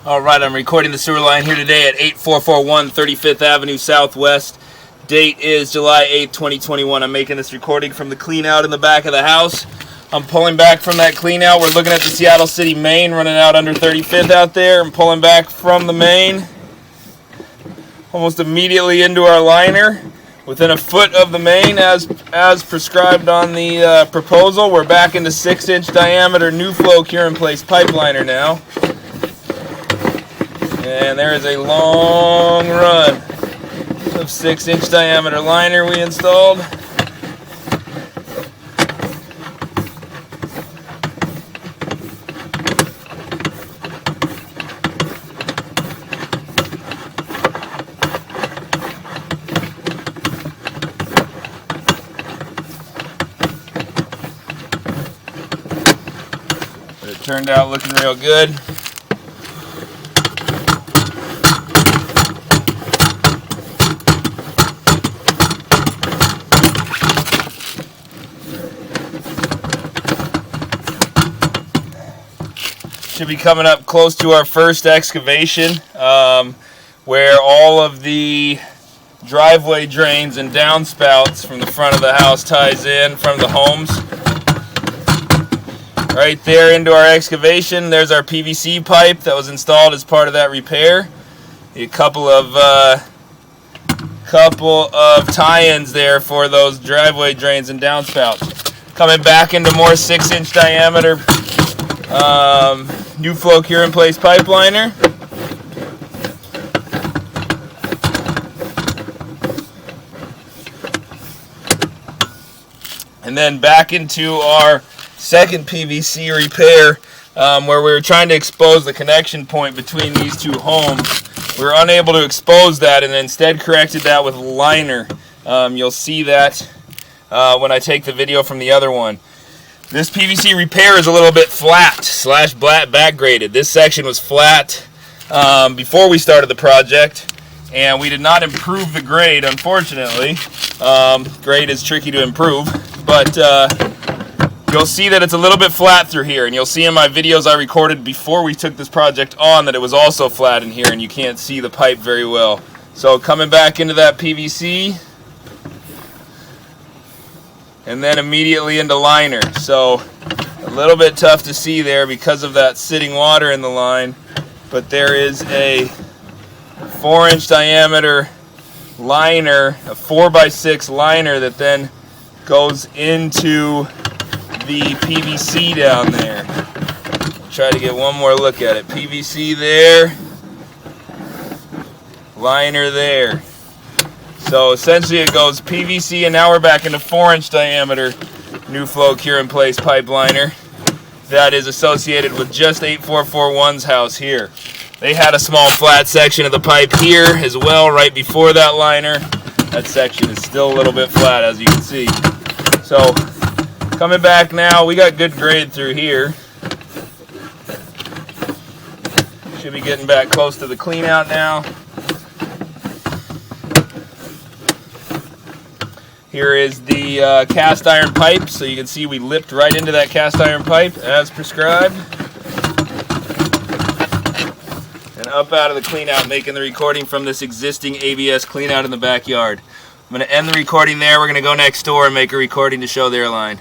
Alright, I'm recording the sewer line here today at 8441 35th Avenue Southwest. Date is July 8th, 2021. I'm making this recording from the clean out in the back of the house. I'm pulling back from that clean out. We're looking at the Seattle City main running out under 35th out there. I'm pulling back from the main almost immediately into our liner. Within a foot of the main as prescribed on the proposal. We're back into 6-inch diameter new flow cure-in-place pipe liner now. And there is a long run of 6-inch diameter liner we installed. But it turned out looking real good. Should be coming up close to our first excavation where all of the driveway drains and downspouts from the front of the house ties in from the homes. Right there into our excavation, there's our PVC pipe that was installed as part of that repair. A couple of tie-ins there for those driveway drains and downspouts. Coming back into more 6-inch diameter new flow cure-in-place pipe liner. And then back into our second PVC repair where we were trying to expose the connection point between these two homes. We were unable to expose that and instead corrected that with liner. You'll see that when I take the video from the other one. This PVC repair is a little bit flat / back graded. This section was flat before we started the project, and we did not improve the grade, unfortunately. Grade is tricky to improve, but you'll see that it's a little bit flat through here, and you'll see in my videos I recorded before we took this project on that it was also flat in here, and you can't see the pipe very well. So coming back into that PVC, and then immediately into liner. So a little bit tough to see there because of that sitting water in the line, but there is a 4-inch diameter liner, a 4x6 liner that then goes into the PVC down there. Try to get one more look at it. PVC there, liner there. So essentially it goes PVC, and now we're back into 4-inch diameter new flow cure-in-place pipe liner that is associated with just 8441's house here. They had a small flat section of the pipe here as well right before that liner. That section is still a little bit flat, as you can see. So coming back now, we got good grade through here. Should be getting back close to the clean out now. Here is the cast iron pipe, so you can see we lipped right into that cast iron pipe as prescribed. And up out of the clean out, making the recording from this existing ABS clean out in the backyard. I'm going to end the recording there. We're going to go next door and make a recording to show their line.